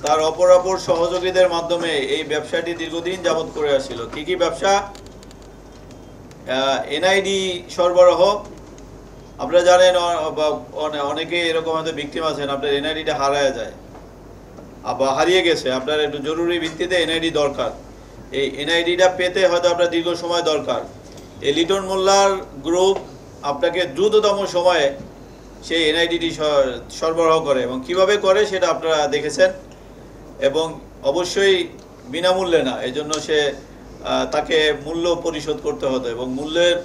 তার অপর সহযোগীদের মাধ্যমে এই ব্যবসাটি দীর্ঘদিন যাবত করে আসছিল। কি কি ব্যবসা? এনআইডি সরবরাহ। আপনারা জানেন অনেকে এরকম হয়তো ভিকটিম আছেন, আপনার এনআইডিটা হারায় যায় বা হারিয়ে গেছে, আপনার একটু জরুরি ভিত্তিতে এনআইডি দরকার। এই এনআইডিটা পেতে হয়তো আপনার দীর্ঘ সময় দরকার। এই লিটন মোল্লার গ্রুপ আপনাকে দ্রুততম সময়ে সেই এনআইডিটি সরবরাহ করে, এবং কিভাবে করে সেটা আপনারা দেখেছেন। এবং অবশ্যই বিনামূল্যে না, এই জন্য তাকে মূল্য পরিশোধ করতে হতো, এবং মূল্যের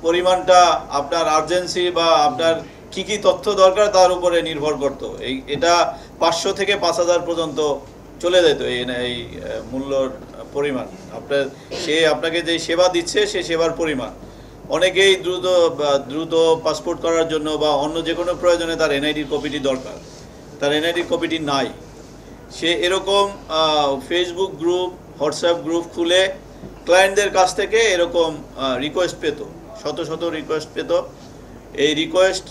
পরিমাণটা আপনার আর্জেন্সি বা আপনার কি কি তথ্য দরকার তার উপরে নির্ভর করতো। এটা 500 থেকে 5000 পর্যন্ত চলে যেত এই মূল্যর পরিমাণ। আপনাকে যে সেবা দিচ্ছে সে সেবার পরিমাণ। অনেকেই দ্রুত পাসপোর্ট করার জন্য বা অন্য যে কোনো প্রয়োজনে তার এনআইডির কপিটি দরকার, তার এনআইডির কপিটি নাই। সে এরকম ফেসবুক গ্রুপ, হোয়াটসঅ্যাপ গ্রুপ খুলে ক্লায়েন্টদের কাছ থেকে এরকম রিকোয়েস্ট পেত, শত শত রিকোয়েস্ট পেত। এই রিকোয়েস্ট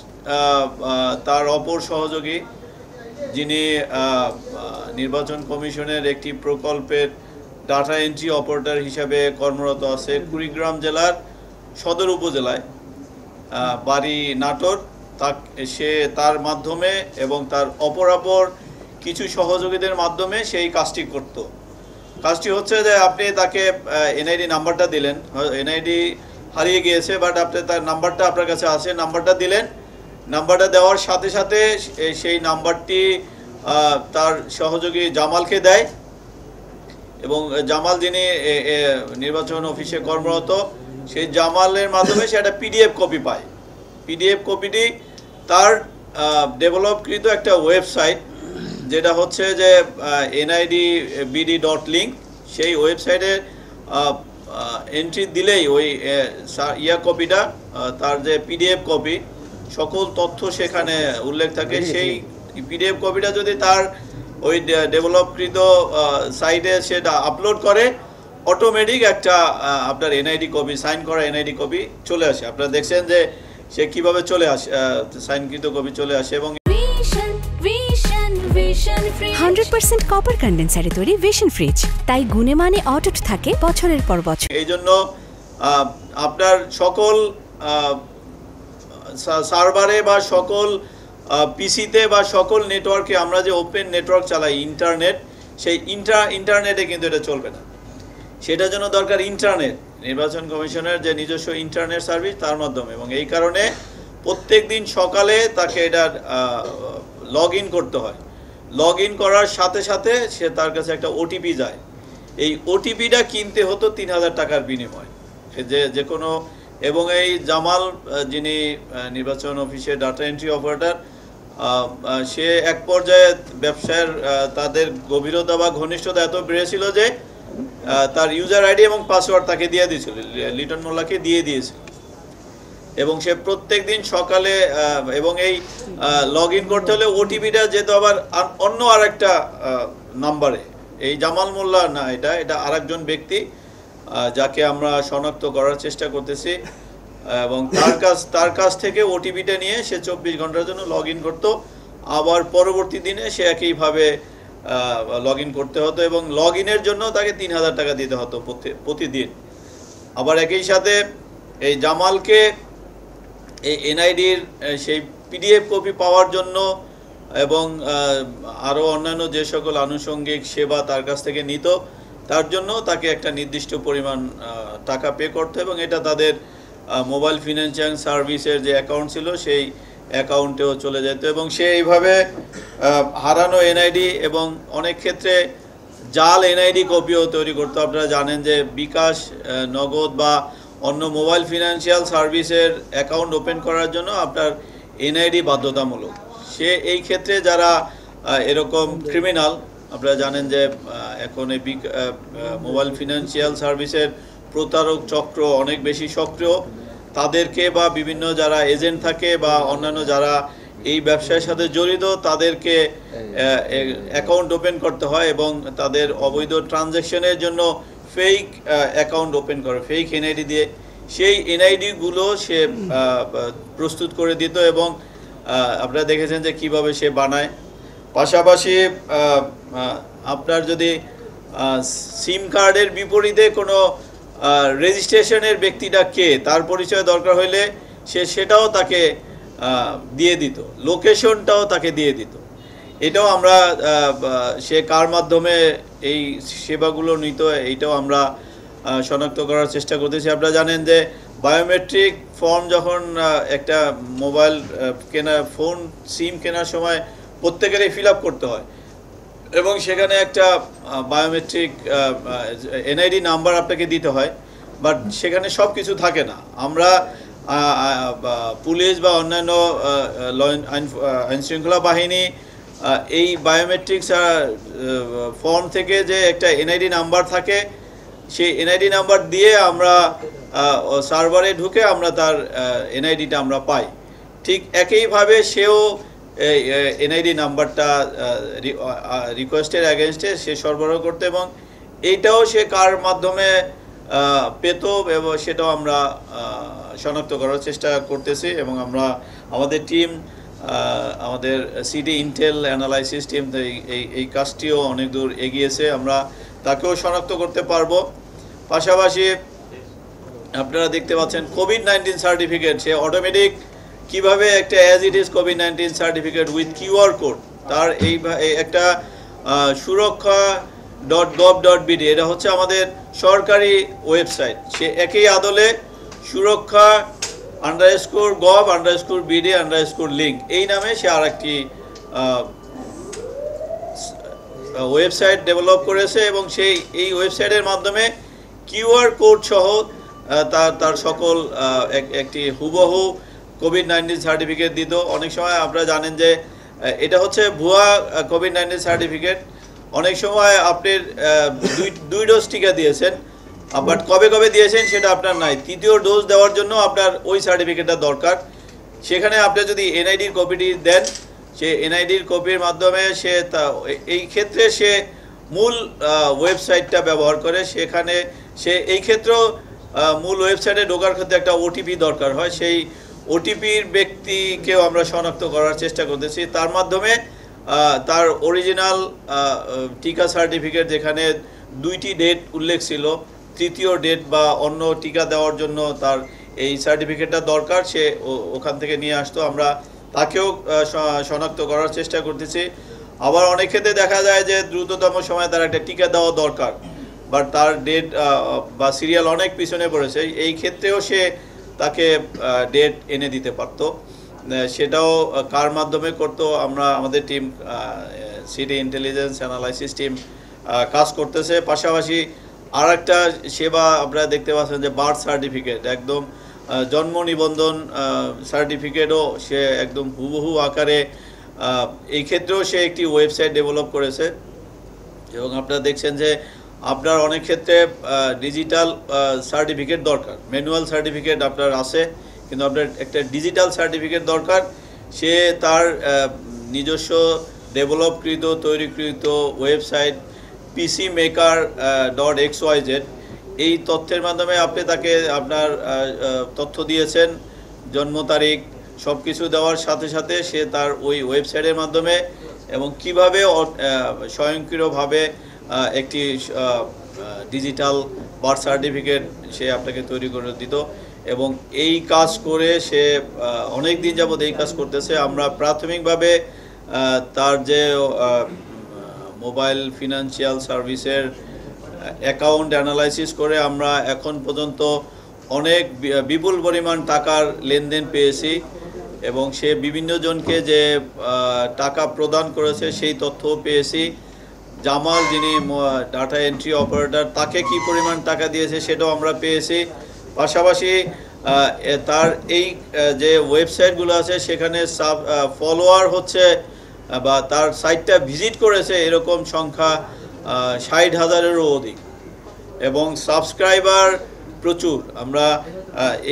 তার অপর সহযোগী, যিনি নির্বাচন কমিশনের একটি প্রকল্পের ডাটা এন্ট্রি অপারেটর হিসাবে কর্মরত আছে কুড়িগ্রাম জেলার সদর উপজেলায়, বাড়ি নাটোর, তার মাধ্যমে এবং তার অপর কিছু সহযোগীদের মাধ্যমে সেই কাজটি করত। কাজটি হচ্ছে যে আপনি তাকে এনআইডি নাম্বারটা দিলেন, এনআইডি হারিয়ে গিয়েছে বাট আপনি তার নাম্বারটা আপনার কাছে আছে, নাম্বারটা দিলেন। নাম্বারটা দেওয়ার সাথে সাথে সেই নাম্বারটি তার সহযোগী জামালকে দেয়, এবং জামাল যিনি নির্বাচন অফিসে কর্মরত, সেই জামালের মাধ্যমে সে একটা পিডিএফ কপি পায়। পিডিএফ কপিটি তার ডেভেলপকৃত একটা ওয়েবসাইট, যেটা হচ্ছে যে NIDBD.link, সেই ওয়েবসাইটে এন্ট্রি দিলেই ওই কপিটা, তার যে পিডিএফ কপি, সকল তথ্য সেখানে উল্লেখ থাকে। সেই পিডিএফ কপিটা যদি তার ওই ডেভেলপকৃত সাইটে সেটা আপলোড করে, অটোমেটিক একটা আপনার এনআইডি কপি, সাইন করা এনআইডি কপি চলে আসে। আপনারা দেখছেন যে সে কিভাবে চলে আসে, সাইনকৃত কপি চলে আসে। এবং 100% কপার কন্ডেন্সারে তৈরি ভিশন ফ্রিজ, তাই গুণে মানে অটুট থাকে বছরের পর বছর। এই জন্য আপনার সকল সার্ভারে বা সকল পিসিতে বা সকল নেটওয়ার্কে আমরা যে ওপেন নেটওয়ার্ক চালাই, ইন্টারনেট, সেই ইন্টারনেটে কিন্তু এটা চলবে না। সেটার জন্য দরকার ইন্টারনেট, নির্বাচন কমিশনের যে নিজস্ব ইন্টারনেট সার্ভিস, তার মাধ্যমে। এবং এই কারণে প্রত্যেক দিন সকালে তাকে এটা লগ ইন করতে হয়। লগ ইন করার সাথে সাথে তার কাছে একটা ওটিপি যায়। এই ওটিপিটা কিনতে হতো 3000 টাকার বিনিময় যে কোনো। এবং এই জামাল, যিনি নির্বাচন অফিসে ডাটা এন্ট্রি অপারেটর, সে এক পর্যায়ে ব্যবসার তাদের গভীরতা বা ঘনিষ্ঠতা এত বেড়েছিল যে তার ইউজার আইডি এবং পাসওয়ার্ড তাকে দিয়ে দিয়েছিল, লিটন মোল্লাকে দিয়ে দিয়েছিল। এবং সে প্রত্যেক দিন সকালে, এবং এই লগ ইন করতে হলে ওটিপিটা যেত আবার অন্য আরেকটা নাম্বারে। এই জামাল মোল্লা না, এটা আরেকজন ব্যক্তি, যাকে আমরা শনাক্ত করার চেষ্টা করতেছি। এবং তার কাছ থেকে ওটিপিটা নিয়ে সে 24 ঘন্টার জন্য লগ ইন করতো। আবার পরবর্তী দিনে সে একইভাবে লগ ইন করতে হতো, এবং লগ ইনের জন্য তাকে 3000 টাকা দিতে হতো প্রতিদিন। আবার একই সাথে এই জামালকে এই এনআইডির সেই পিডিএফ কপি পাওয়ার জন্য এবং আরও অন্যান্য যে সকল আনুষঙ্গিক সেবা তার কাছ থেকে নিত, তার জন্য তাকে একটা নির্দিষ্ট পরিমাণ টাকা পে করতে, এবং এটা তাদের মোবাইল ফিনান্সিয়াল সার্ভিসের যে অ্যাকাউন্ট ছিল সেই অ্যাকাউন্টেও চলে যেত। এবং সে এইভাবে হারানো এনআইডি এবং অনেক ক্ষেত্রে জাল এনআইডি কপিও তৈরি করতো। আপনারা জানেন যে বিকাশ, নগদ বা অন্য মোবাইল ফিনান্সিয়াল সার্ভিসের অ্যাকাউন্ট ওপেন করার জন্য আপনার এনআইডি বাধ্যতামূলক। সে এই ক্ষেত্রে যারা এরকম ক্রিমিনাল, আপনারা জানেন যে এখন এই মোবাইল ফিনান্সিয়াল সার্ভিসের প্রতারক চক্র অনেক বেশি সক্রিয়, তাদেরকে বা বিভিন্ন যারা এজেন্ট থাকে বা অন্যান্য যারা এই ব্যবসার সাথে জড়িত, তাদেরকে অ্যাকাউন্ট ওপেন করতে হয় এবং তাদের অবৈধ ট্রানজ্যাকশনের জন্য ফেক অ্যাকাউন্ট ওপেন করে, ফেক এনআইডি দিয়ে সেই এনআইডিগুলো সে প্রস্তুত করে দিত। এবং আপনারা দেখেছেন যে কিভাবে সে বানায়। পাশাপাশি আপনার যদি সিম কার্ডের বিপরীতে কোনো রেজিস্ট্রেশনের ব্যক্তিটা কে তার পরিচয় দরকার হলে সেটাও তাকে দিয়ে দিত, লোকেশনটাও তাকে দিয়ে দিত। এটাও আমরা সে কার মাধ্যমে এই সেবাগুলো নিত এইটাও আমরা শনাক্ত করার চেষ্টা করতেছি। আপনারা জানেন যে বায়োমেট্রিক ফর্ম যখন একটা মোবাইল ফোন সিম কেনার সময় প্রত্যেকেরই ফিল আপ করতে হয় এবং সেখানে একটা বায়োমেট্রিক এনআইডি নাম্বার আপনাকে দিতে হয়, বাট সেখানে সব কিছু থাকে না। আমরা পুলিশ বা অন্যান্য আইন শৃঙ্খলা বাহিনী এই বায়োমেট্রিক ফর্ম থেকে যে একটা এনআইডি নাম্বার থাকে সেই এনআইডি নাম্বার দিয়ে আমরা সার্ভারে ঢুকে আমরা তার এনআইডিটা আমরা পাই। ঠিক একইভাবে সেও এনআইডি নাম্বারটা রিকোয়েস্টের অ্যাগেনস্টে সে সরবরাহ করতে এবং এইটাও সে কার মাধ্যমে পেত এবং সেটাও আমরা শনাক্ত করার চেষ্টা করতেছি। এবং আমরা আমাদের টিম আমাদের সিটি ইন্টেল অ্যানালাইসিস টিম এই কাজটিও অনেক দূর এগিয়েছে, আমরা তাকেও শনাক্ত করতে পারবো। পাশাপাশি আপনারা দেখতে পাচ্ছেন কোভিড-19 সার্টিফিকেট, সে অটোমেটিক কিভাবে একটা as it is COVID-19 certificate with QR code তার এই একটা সুরক্ষা.gov.bd এটা হচ্ছে আমাদের সরকারি ওয়েবসাইট, সে একই আদলে সুরক্ষা_gov_bd_link এই নামে সে আরেকটি ওয়েবসাইট ডেভেলপ করেছে এবং এই ওয়েবসাইটের মাধ্যমে কিউআর কোড সহ তার সকল একটি হুবহু কোভিড-19 সার্টিফিকেট দিত। অনেক সময় আপনারা জানেন যে এটা হচ্ছে ভুয়া কোভিড-19 সার্টিফিকেট। অনেক সময় আপনি 2 ডোজ টিকা দিয়েছেন, বাট কবে দিয়েছেন সেটা আপনার নাই, 3য় ডোজ দেওয়ার জন্য আপনার ওই সার্টিফিকেটটা দরকার। সেখানে আপনি যদি এনআইডির কপিটি দেন, সে এনআইডির কপির মাধ্যমে সে এই ক্ষেত্রে সে মূল ওয়েবসাইটটা ব্যবহার করে, সেখানে সে এই ক্ষেত্রেও মূল ওয়েবসাইটে ঢোকার ক্ষেত্রে একটা ওটিপি দরকার হয়, সেই ওটিপির ব্যক্তিকেও আমরা শনাক্ত করার চেষ্টা করতেছি। তার মাধ্যমে তার অরিজিনাল টিকা সার্টিফিকেট যেখানে 2টি ডেট উল্লেখ ছিল, 3য় ডেট বা অন্য টিকা দেওয়ার জন্য তার এই সার্টিফিকেটটা দরকার, সে ওখান থেকে নিয়ে আসতো, আমরা তাকেও শনাক্ত করার চেষ্টা করতেছি। আবার অনেক ক্ষেত্রে দেখা যায় যে দ্রুততম সময়ে তার একটা টিকা দেওয়া দরকার, বাট তার ডেট বা সিরিয়াল অনেক পিছনে পড়েছে, এই ক্ষেত্রেও সে তাকে ডেট এনে দিতে পারতো, সেটাও কার মাধ্যমে করতো। আমরা আমাদের team city intelligence analysis team কাজ করতেছে। পাশাপাশি আর একটা সেবা আপনারা দেখতে পাচ্ছেন যে বার্থ সার্টিফিকেট, একদম জন্ম নিবন্ধন সার্টিফিকেটও সে একদম হুবহু আকারে এই ক্ষেত্রেও সে একটি ওয়েবসাইট ডেভেলপ করেছে। এবং আপনারা দেখছেন যে আপনার অনেক ক্ষেত্রে ডিজিটাল সার্টিফিকেট দরকার, ম্যানুয়াল সার্টিফিকেট আপনার আছে কিন্তু আপনার একটা ডিজিটাল সার্টিফিকেট দরকার, সে তার নিজস্ব ডেভেলপকৃত তৈরিকৃত ওয়েবসাইট pcmaker.xyz এই তথ্যের মাধ্যমে আপনি তাকে আপনার তথ্য দিয়েছেন, জন্ম তারিখ সব কিছু দেওয়ার সাথে সাথে সে তার ওই ওয়েবসাইটের মাধ্যমে এবং কিভাবে স্বয়ংক্রিয়ভাবে একটি ডিজিটাল বার্থ সার্টিফিকেট সে আপনাকে তৈরি করে দিত। এবং এই কাজ করে সে অনেক দিন যাবত এই কাজ করতেছে। আমরা প্রাথমিকভাবে তার যে মোবাইল ফিনান্সিয়াল সার্ভিসের অ্যাকাউন্ট অ্যানালাইসিস করে আমরা এখন পর্যন্ত অনেক বিপুল পরিমাণ টাকার লেনদেন পেয়েছি এবং সে বিভিন্ন জনকে যে টাকা প্রদান করেছে সেই তথ্যও পেয়েছি। জামাল যিনি ডাটা এন্ট্রি অপারেটর তাকে কি পরিমাণ টাকা দিয়েছে সেটাও আমরা পেয়েছি। পাশাপাশি তার এই যে ওয়েবসাইটগুলো আছে সেখানে ফলোয়ার হচ্ছে বা তার সাইটটা ভিজিট করেছে এরকম সংখ্যা 60,000-এরও অধিক এবং সাবস্ক্রাইবার প্রচুর। আমরা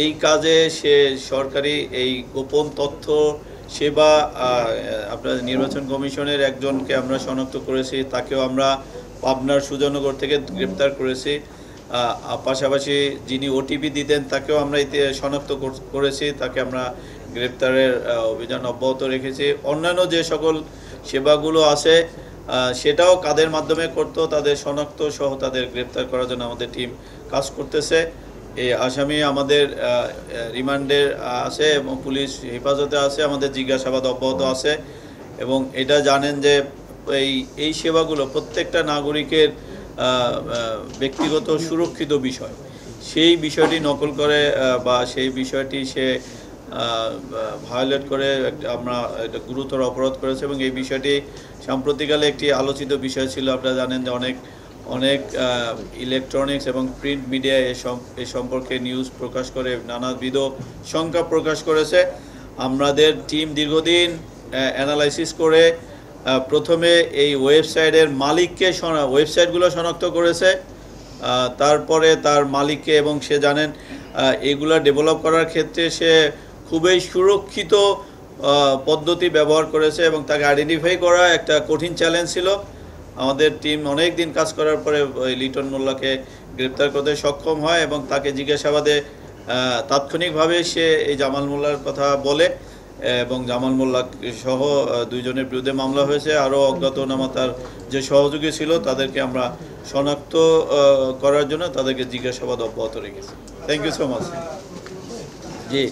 এই কাজে সে সরকারি এই গোপন তথ্য সেবা আপনার নির্বাচন কমিশনের একজনকে আমরা শনাক্ত করেছি, তাকেও আমরা পাবনার সুজনগর থেকে গ্রেপ্তার করেছি। পাশাপাশি যিনি ওটিপি দিতেন তাকেও আমরা এতে শনাক্ত করেছি, তাকে আমরা গ্রেপ্তারের অভিযান অব্যাহত রেখেছি। অন্যান্য যে সকল সেবাগুলো আছে সেটাও কাদের মাধ্যমে করতো তাদের শনাক্ত সহ তাদের গ্রেপ্তার করার জন্য আমাদের টিম কাজ করতেছে। এই আসামি আমাদের রিমান্ডে আছে এবং পুলিশ হেফাজতে আছে, আমাদের জিজ্ঞাসাবাদ অব্যাহত আছে। এবং এটা জানেন যে এই সেবাগুলো প্রত্যেকটা নাগরিকের ব্যক্তিগত সুরক্ষিত বিষয়, সেই বিষয়টি নকল করে বা সেই বিষয়টি সে ভায়োলেট করে আমরা এটা গুরুতর অপরাধ করেছে। এবং এই বিষয়টি সাম্প্রতিককালে একটি আলোচিত বিষয় ছিল। আপনারা জানেন যে অনেক ইলেকট্রনিক্স এবং প্রিন্ট মিডিয়ায় এ সম্পর্কে নিউজ প্রকাশ করে নানাবিধ শঙ্কা প্রকাশ করেছে। আমাদের টিম দীর্ঘদিন অ্যানালাইসিস করে প্রথমে এই ওয়েবসাইটের মালিককে ওয়েবসাইটগুলো শনাক্ত করেছে, তারপরে তার মালিককে, এবং সে জানেন এগুলা ডেভেলপ করার ক্ষেত্রে সে খুবই সুরক্ষিত পদ্ধতি ব্যবহার করেছে এবং তাকে আইডেন্টিফাই করা একটা কঠিন চ্যালেঞ্জ ছিল। আমাদের টিম অনেক দিন কাজ করার পরে ওই লিটন মোল্লাকে গ্রেপ্তার করতে সক্ষম হয় এবং তাকে জিজ্ঞাসাবাদে তাৎক্ষণিকভাবে সে এই জামাল মোল্লার কথা বলে এবং জামাল মোল্লা সহ দুইজনের বিরুদ্ধে মামলা হয়েছে। আরও অজ্ঞাতনামা তার যে সহযোগী ছিল তাদেরকে আমরা শনাক্ত করার জন্য তাদেরকে জিজ্ঞাসাবাদ অব্যাহত রেখেছি। Thank you so much. জি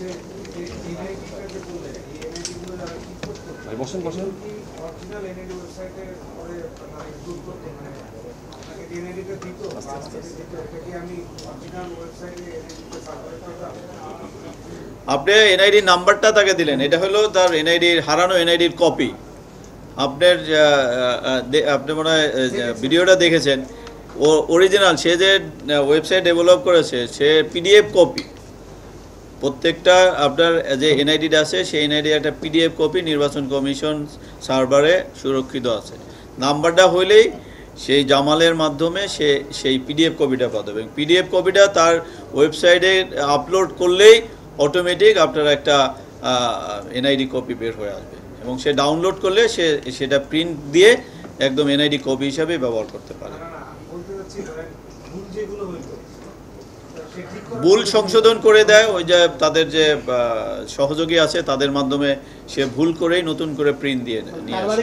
আপনি এনআইডি নাম্বারটা তাকে দিলেন, এটা হলো তার এনআইডির হারানো এনআইডির কপি। আপনি মনে হয় ভিডিওটা দেখেছেন, ও অরিজিনাল সে যে ওয়েবসাইট ডেভেলপ করেছে সে পিডিএফ কপি। প্রত্যেকটা আপনার যে এনআইডিটা আছে সেই এনআইডি একটা পিডিএফ কপি নির্বাচন কমিশন সার্ভারে সুরক্ষিত আছে। নাম্বারটা হইলেই সেই জামালের মাধ্যমে সে সেই পিডিএফ কপিটা পাবে এবং পিডিএফ কপিটা তার ওয়েবসাইটে আপলোড করলেই অটোমেটিক আপনার একটা এনআইডি কপি বের হয়ে আসবে এবং সে ডাউনলোড করলে সেটা প্রিন্ট দিয়ে একদম এনআইডি কপি হিসাবে ব্যবহার করতে পারে। ভুল সংশোধন করে দেয়, ওই যে তাদের যে সহযোগী আছে তাদের মাধ্যমে সে ভুল করেই নতুন করে প্রিন্ট দিয়ে নিয়ে আসে।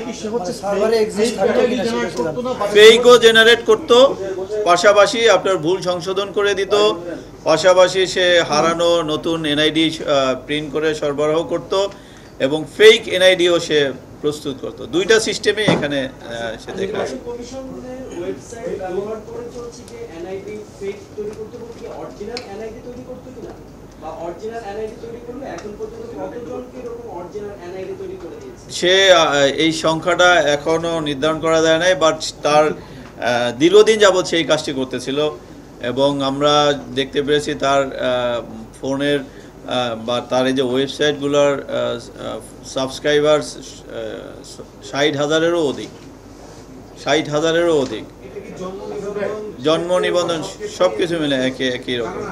ফেকও জেনারেট করতো, পাশাপাশি আপনার ভুল সংশোধন করে দিত, পাশাপাশি সে হারানো নতুন এনআইডি প্রিন্ট করে সরবরাহ করত এবং ফেক এনআইডিও সে প্রস্তুত করত। দুইটা সিস্টেমে এখানে সে দেখা আসে। সে এই সংখ্যাটা এখনো নির্ধারণ করা যায় নাই, বাট তার দীর্ঘদিন যাবৎ সেই কাজটি করতেছিল এবং আমরা দেখতে পেরেছি তার ফোনের বা তার এই যে ওয়েবসাইটগুলোর সাবস্ক্রাইবার 60,000-এরও অধিক, 60,000-এরও অধিক। জন্ম নিবন্ধন সব কিছু মিলে একই রকম।